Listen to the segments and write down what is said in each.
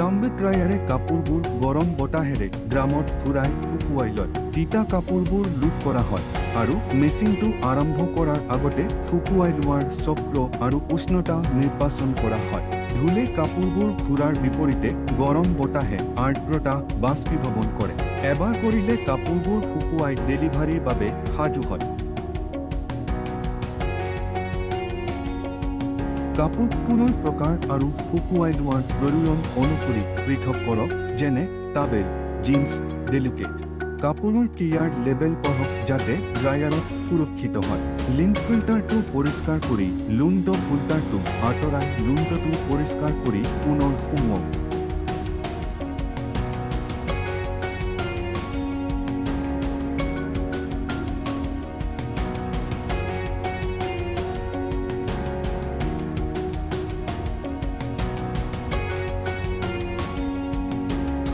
টাম্বে ড্ৰায়াৰে কাপোৰবোৰ গৰম বতাহেৰে ড্ৰামত ঘূৰাই শুকুৱাই লয়। তিতা কাপোৰবোৰ লুট কৰা হয় আৰু মেচিনটো আৰম্ভ কৰাৰ আগতে শুকুৱাই লোৱাৰ চক্ৰ আৰু উষ্ণতা নিৰ্বাচন কৰা হয়। ধুলে কাপোৰবোৰ ঘূৰাৰ বিপৰীতে গৰম বতাহে আৰ্দ্ৰতা বাষ্পীভৱন কৰে। এবাৰ কৰিলে কাপোৰবোৰ শুকুৱাই ডেলিভাৰীৰ বাবে সাজু হয়। কাপোৰবোৰৰ প্ৰকাৰ আৰু শুকুৱাই লোৱাৰ প্ৰয়োজন অনুসৰি পৃথক কৰক, যেনে টাৱেল, জিন্স, ডেলিকেট। কাপোৰৰ কেয়াৰ লেবেল পঢ়ক যাতে ড্ৰায়াৰত সুৰক্ষিত হয়। লিণ্ড ফিল্টাৰটো পৰিষ্কাৰ কৰি লুণ্ড ফিল্টাৰটো আঁতৰাই লুণ্ডটো পৰিষ্কাৰ কৰি পুনৰ সুমুৱাওক।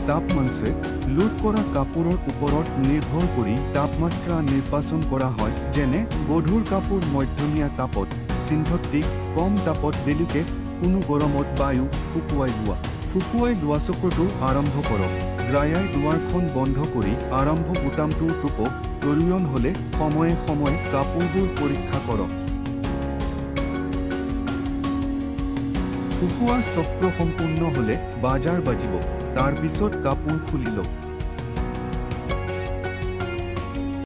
তাপমাত্ৰা লুট কৰা কাপোৰৰ ওপৰত নিৰ্ভৰ কৰি তাপমাত্ৰা নিৰ্বাচন কৰা হয়, যেনে গধুৰ কাপোৰ মধ্যমীয়া তাপত, সিন্থেটিক কম তাপত, ডেলিকেট কোনো গৰমত বায়ু শুকুৱাই লোৱা চক্ৰটো আৰম্ভ কৰক। ড্ৰায়াৰ দুৱাৰখন বন্ধ কৰি আৰম্ভ বুটামটো টিপক। প্ৰয়োজন হ'লে সময়ে সময়ে কাপোৰবোৰ পৰীক্ষা কৰক। শুকুৱাৰ চক্ৰ সম্পূৰ্ণ হ'লে বাজাৰ বাজিব। তাৰ পিছত কাপোৰ খুলি লওক।